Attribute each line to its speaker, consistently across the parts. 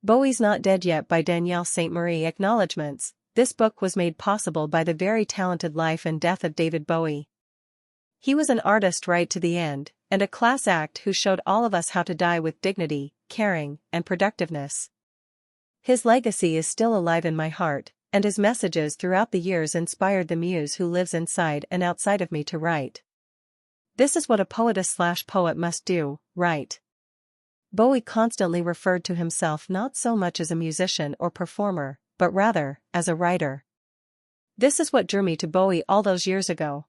Speaker 1: Bowie's Not Dead Yet by Danielle Sainte-Marie. Acknowledgements. This book was made possible by the very talented life and death of David Bowie. He was an artist right to the end, and a class act who showed all of us how to die with dignity, caring, and productiveness. His legacy is still alive in my heart, and his messages throughout the years inspired the muse who lives inside and outside of me to write. This is what a poetess/poet must do, write. Bowie constantly referred to himself not so much as a musician or performer, but rather, as a writer. This is what drew me to Bowie all those years ago.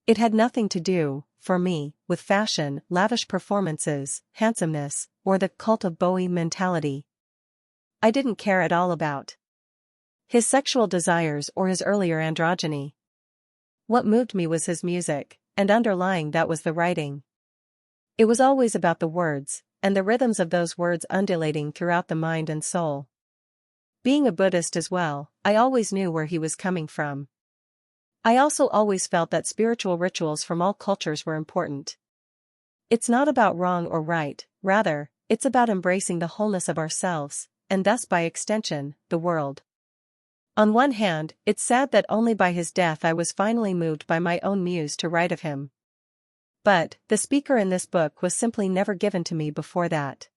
Speaker 1: It had nothing to do, for me, with fashion, lavish performances, handsomeness, or the cult of Bowie mentality. I didn't care at all about his sexual desires or his earlier androgyny. What moved me was his music, and underlying that was the writing. It was always about the words, and the rhythms of those words undulating throughout the mind and soul. Being a Buddhist as well, I always knew where he was coming from. I also always felt that spiritual rituals from all cultures were important. It's not about wrong or right, rather, it's about embracing the wholeness of ourselves, and thus by extension, the world. On one hand, it's sad that only by his death I was finally moved by my own muse to write of him. But, the speaker in this book was simply never given to me before that.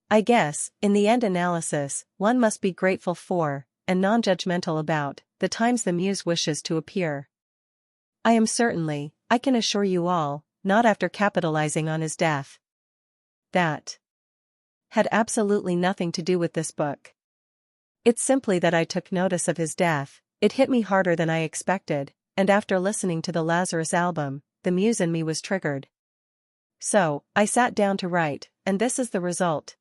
Speaker 1: I guess, in the end analysis, one must be grateful for, and non-judgmental about, the times the muse wishes to appear. I am certainly, I can assure you all, not after capitalizing on his death. That had absolutely nothing to do with this book. It's simply that I took notice of his death, it hit me harder than I expected, and after listening to the Lazarus album, the muse in me was triggered. So, I sat down to write, and this is the result.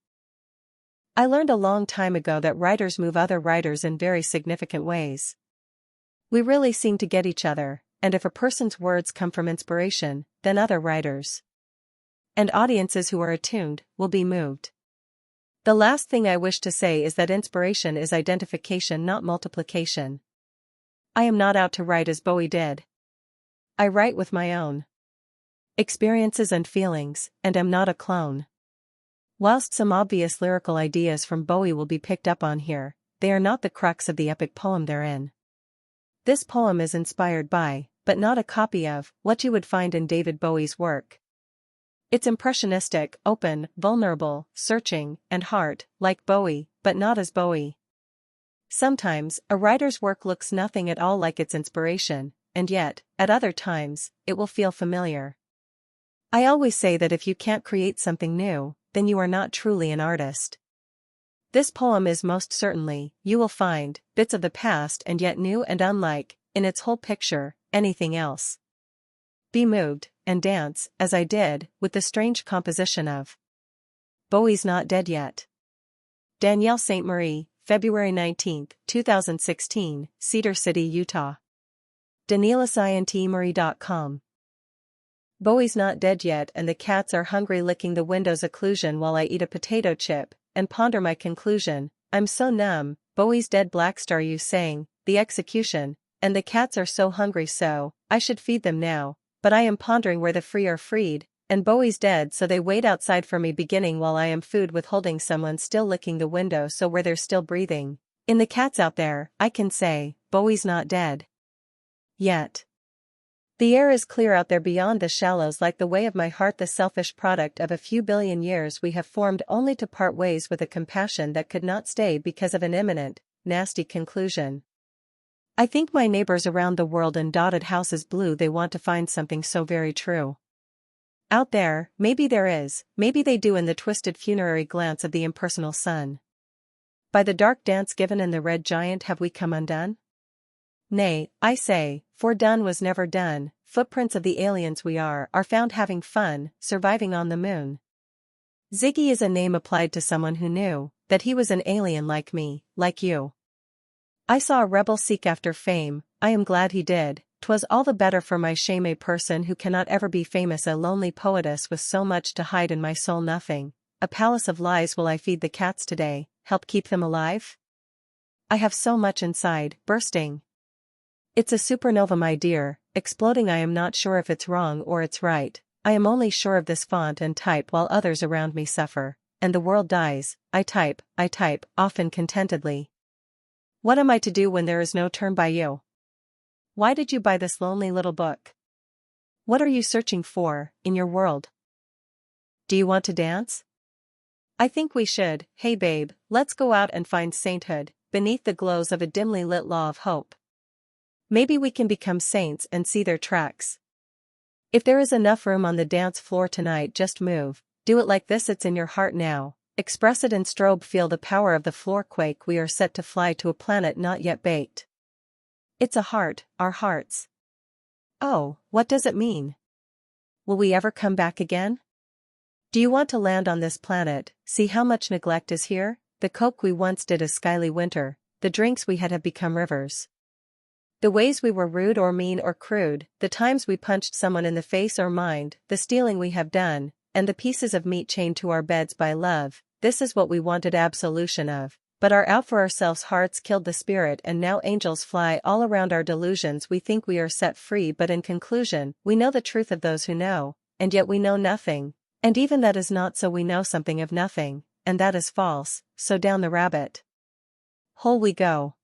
Speaker 1: I learned a long time ago that writers move other writers in very significant ways. We really seem to get each other, and if a person's words come from inspiration, then other writers and audiences who are attuned will be moved. The last thing I wish to say is that inspiration is identification, not multiplication. I am not out to write as Bowie did. I write with my own experiences and feelings, and am not a clone. Whilst some obvious lyrical ideas from Bowie will be picked up on here, they are not the crux of the epic poem they're in. This poem is inspired by, but not a copy of, what you would find in David Bowie's work. It's impressionistic, open, vulnerable, searching, and heart-like Bowie, but not as Bowie. Sometimes, a writer's work looks nothing at all like its inspiration, and yet, at other times, it will feel familiar. I always say that if you can't create something new, then you are not truly an artist. This poem is most certainly, you will find, bits of the past and yet new and unlike, in its whole picture, anything else. Be moved, and dance, as I did, with the strange composition of Bowie's Not Dead Yet. Danielle Sainte-Marie, February 19, 2016, Cedar City, Utah. DanielaSainte-Marie.com. Bowie's not dead yet and the cats are hungry, licking the window's occlusion while I eat a potato chip, and ponder my conclusion. I'm so numb, Bowie's dead, Black Star you sang, the execution, and the cats are so hungry, so I should feed them now, but I am pondering where the free are freed, and Bowie's dead so they wait outside for me, beginning while I am food withholding, someone still licking the window, so where they're still breathing. In the cats out there, I can say, Bowie's not dead yet. The air is clear out there beyond the shallows, like the way of my heart, the selfish product of a few billion years we have formed, only to part ways with a compassion that could not stay because of an imminent, nasty conclusion. I think my neighbors around the world in dotted houses blue, they want to find something so very true out there. Maybe there is, maybe they do, in the twisted funerary glance of the impersonal sun. By the dark dance given in the red giant have we come undone? Nay, I say, for done was never done. Footprints of the aliens we are found having fun, surviving on the moon. Ziggy is a name applied to someone who knew that he was an alien like me, like you. I saw a rebel seek after fame, I am glad he did, 'twas all the better for my shame. A person who cannot ever be famous, a lonely poetess with so much to hide in my soul, nothing. A palace of lies will I feed the cats today, help keep them alive? I have so much inside, bursting. It's a supernova, my dear, exploding. I am not sure if it's wrong or it's right, I am only sure of this font and type while others around me suffer. and the world dies. I type, often contentedly. What am I to do when there is no turn by you? Why did you buy this lonely little book? What are you searching for, in your world? Do you want to dance? I think we should. Hey babe, let's go out and find sainthood, beneath the glows of a dimly lit law of hope. Maybe we can become saints and see their tracks. If there is enough room on the dance floor tonight, just move, do it like this, it's in your heart now, express it and strobe, feel the power of the floor quake, we are set to fly to a planet not yet baked. It's a heart, our hearts. Oh, what does it mean? Will we ever come back again? Do you want to land on this planet, see how much neglect is here? The coke we once did a skyly winter, the drinks we had have become rivers. The ways we were rude or mean or crude, the times we punched someone in the face or mind, the stealing we have done, and the pieces of meat chained to our beds by love, this is what we wanted absolution of. But our out for ourselves hearts killed the spirit, and now angels fly all around our delusions. We think we are set free, but in conclusion, we know the truth of those who know, and yet we know nothing, and even that is not so, we know something of nothing, and that is false, so down the rabbit hole we go.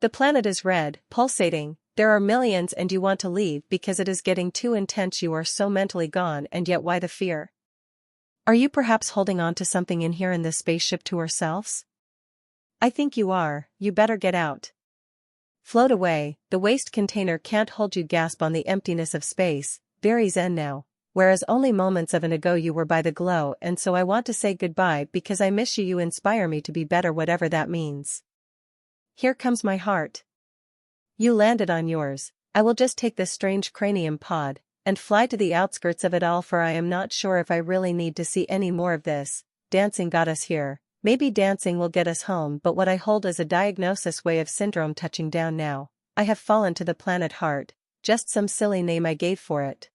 Speaker 1: The planet is red, pulsating, there are millions, and you want to leave because it is getting too intense, you are so mentally gone, and yet why the fear? Are you perhaps holding on to something in here in this spaceship to ourselves? I think you are, you better get out. Float away, the waste container can't hold you, gasp on the emptiness of space, very zen now, whereas only moments of an ago you were by the glow, and so I want to say goodbye because I miss you, you inspire me to be better, whatever that means. Here comes my heart. You landed on yours, I will just take this strange cranium pod, and fly to the outskirts of it all, for I am not sure if I really need to see any more of this. Dancing got us here. Maybe dancing will get us home, but what I hold is a diagnosis way of syndrome touching down now. I have fallen to the planet heart, just some silly name I gave for it.